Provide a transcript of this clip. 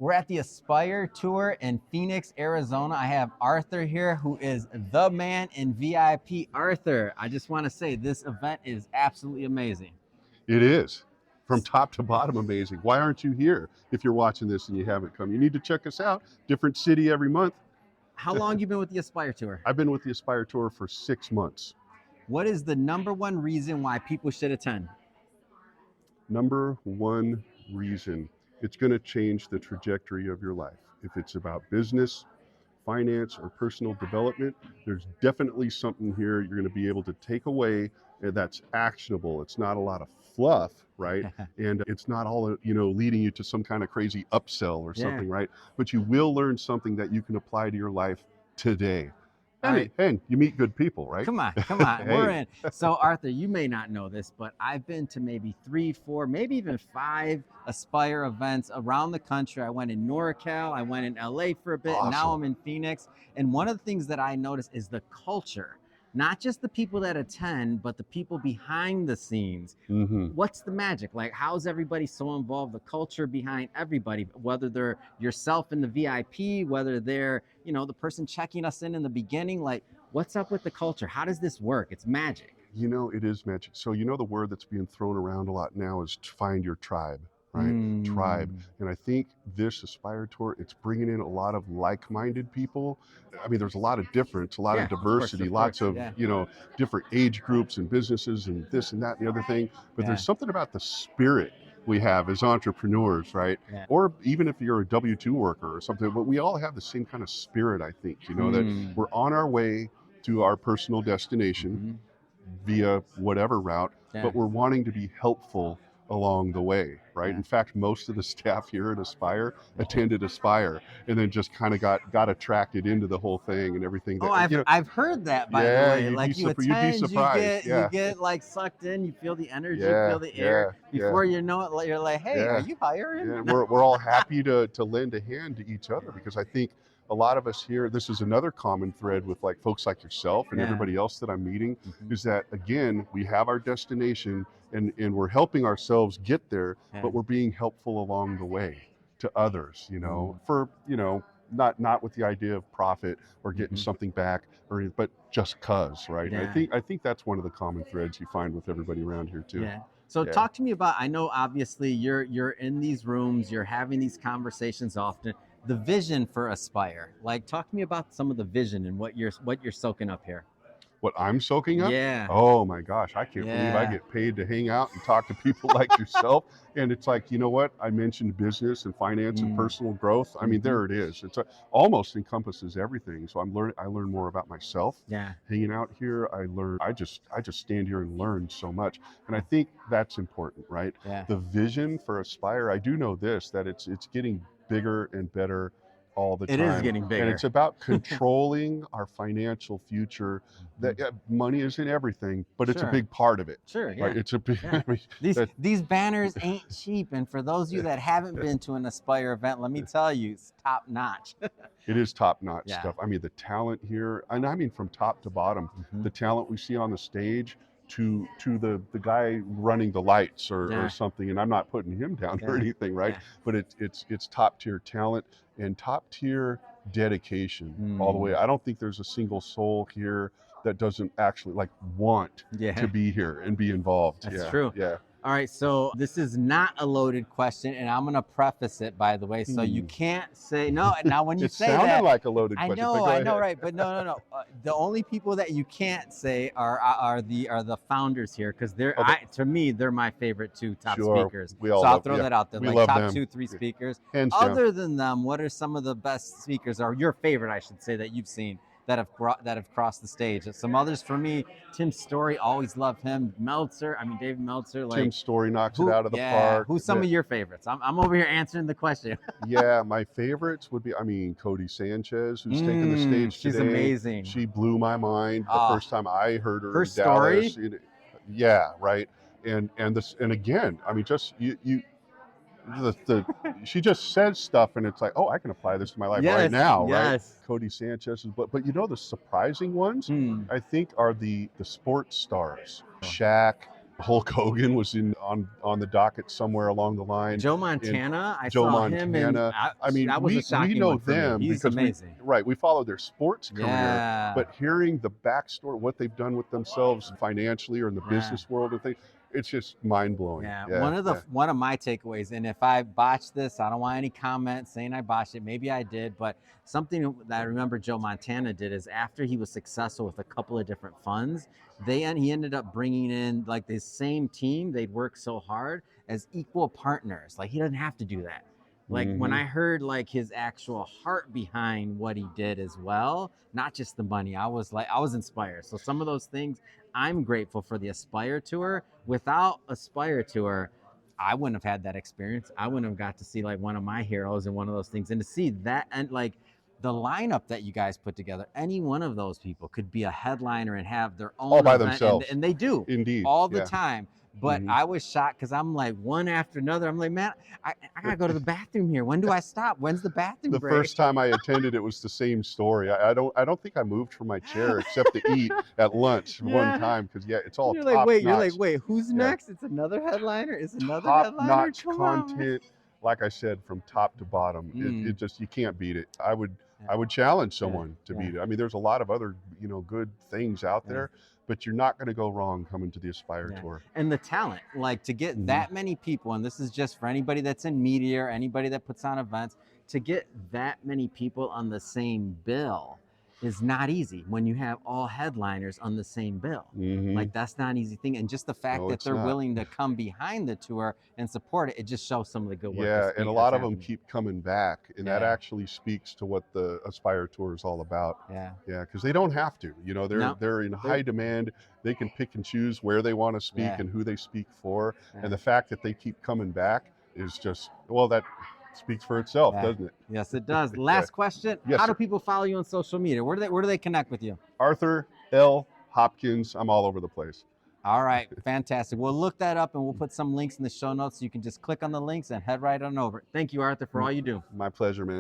We're at the Aspire Tour in Phoenix, Arizona. I have Arthur here, who is the man in VIP. Arthur, I just want to say this event is absolutely amazing. It is. From top to bottom, amazing. Why aren't you here if you're watching this and you haven't come? You need to check us out. Different city every month. How long you been with the Aspire Tour? I've been with the Aspire Tour for 6 months. What is the number one reason why people should attend? Number one reason, it's going to change the trajectory of your life. If it's about business, finance, or personal development, there's definitely something here you're going to be able to take away that's actionable. It's not a lot of fluff, right? And it's not all, leading you to some kind of crazy upsell or something, right? But you will learn something that you can apply to your life today. Hey, you meet good people, right? Come on. Hey. We're in. So Arthur, you may not know this, but I've been to maybe 3, 4, maybe even 5 Aspire events around the country. I went in NorCal, I went in LA for a bit, Awesome. Now I'm in Phoenix. And one of the things that I noticed is the culture. Not just the people that attend, but the people behind the scenes. Mm-hmm. What's the magic? Like, how's everybody so involved? The culture behind everybody, whether they're yourself in the VIP, whether they're, the person checking us in the beginning. Like, what's up with the culture? How does this work? It's magic. It is magic. So, the word that's being thrown around a lot now is to find your tribe. Right? Tribe. And I think this Aspire Tour, it's bringing in a lot of like-minded people. I mean, there's a lot of difference, a lot of diversity, lots of different age groups and businesses and this and that and the other thing. But there's something about the spirit we have as entrepreneurs, right? Or even if you're a W-2 worker or something, but we all have the same kind of spirit, I think, that we're on our way to our personal destination via whatever route, but we're wanting to be helpful along the way, right? In fact, most of the staff here at Aspire attended Aspire and then just kind of got attracted into the whole thing and everything. I've heard that, by the way. Like, you attend, you'd be surprised. you get like sucked in, you feel the energy, you feel the air. Before you know it, you're like, hey, are you hiring? Yeah. We're all happy to lend a hand to each other, because I think a lot of us here, this is another common thread with like folks like yourself and everybody else that I'm meeting, is that, again, we have our destination and we're helping ourselves get there, but we're being helpful along the way to others, for, not with the idea of profit or getting something back, but just cause, right? I think that's one of the common threads you find with everybody around here too. So talk to me about, I know obviously you're in these rooms, you're having these conversations often. The vision for Aspire. Like, talk to me about some of the vision and what you're soaking up here. What I'm soaking up? Yeah. Oh my gosh, I can't believe I get paid to hang out and talk to people like yourself. And it's like, what? I mentioned business and finance and personal growth. I mean, there it is. It's almost encompasses everything. So I learn more about myself. Hanging out here, I just stand here and learn so much. And I think that's important, right? The vision for Aspire, I do know this, that it's getting bigger and better all the time. It is getting bigger. And it's about controlling our financial future. That money isn't everything, but it's a big part of it. Right? It's a big. I mean, these banners ain't cheap, and for those of you that haven't been to an Aspire event, let me tell you, it's top notch. It is top notch stuff. I mean, the talent here, and I mean from top to bottom, the talent we see on the stage to the guy running the lights or something, and I'm not putting him down or anything, right? But it's top tier talent and top tier dedication all the way. I don't think there's a single soul here that doesn't actually want to be here and be involved. That's true. All right, so this is not a loaded question, and I'm going to preface it, by the way, so you can't say no. Now, when you say that, it sounded like a loaded question. I know, right? But no. The only people that you can't say are the founders here, because to me, they're my favorite 2 top speakers. So I'll throw that out there, like top them. 2, 3 speakers. Other than them, what are some of the best speakers, or your favorite, I should say, that you've seen that have crossed the stage? Some others for me, Tim Story, always love him. David Meltzer. Tim Story knocks it out of the park. Who's some of your favorites? I'm over here answering the question. My favorites would be, Cody Sanchez, who's taking the stage she's today. Amazing. She blew my mind the first time I heard her in story. Dallas. Right. And again, just you she just says stuff and it's like, oh, I can apply this to my life right now, right? Cody Sanchez, but the surprising ones, I think, are the sports stars. Shaq, Hulk Hogan was on the docket somewhere along the line. Joe Montana, I saw him, and I mean, that was a shocking we know one for them me. He's because amazing. we follow their sports career, Yeah. but hearing the backstory, what they've done with themselves financially or in the business world and things, it's just mind blowing. Yeah. One of my takeaways, and if I botched this, I don't want any comments saying I botched it. Maybe I did, but something that I remember Joe Montana did is after he was successful with a couple of different funds, he ended up bringing in like the same team. They'd worked so hard as equal partners. Like he doesn't have to do that. Like when I heard like his actual heart behind what he did as well, not just the money, I was inspired. So some of those things, I'm grateful for the Aspire Tour. Without Aspire Tour, I wouldn't have had that experience. I wouldn't have got to see like one of my heroes in one of those things, and to see that, and like the lineup that you guys put together, any one of those people could be a headliner and have their own all by event, themselves, and they do indeed all the time. But I was shocked because I'm like one after another. I'm like, man, I gotta go to the bathroom here. When do I stop? When's the bathroom break? The first time I attended, it was the same story. I don't think I moved from my chair except to eat at lunch one time because it's all you're top like, notch. who's next? It's another headliner. It's another top headliner. Notch content. Like I said, from top to bottom, it just, you can't beat it. I would challenge someone to beat it. I mean, there's a lot of other good things out there, but you're not going to go wrong coming to the Aspire Tour. And the talent, like to get that many people, and this is just for anybody that's in media or anybody that puts on events, to get that many people on the same bill is not easy when you have all headliners on the same bill. Like that's not an easy thing. And just the fact that they're willing to come behind the tour and support it, it just shows some of the good work. Yeah, and a lot of them keep coming back, and that actually speaks to what the Aspire Tour is all about. Yeah, because they don't have to. They're in high demand. They can pick and choose where they want to speak and who they speak for. And the fact that they keep coming back is just, that speaks for itself, doesn't it? Yes, it does. Last question. How do people follow you on social media? Where do they connect with you? Arthur L. Hopkins. I'm all over the place. All right, fantastic. We'll look that up, and we'll put some links in the show notes so you can just click on the links and head right on over. Thank you, Arthur, for all you do. My pleasure, man.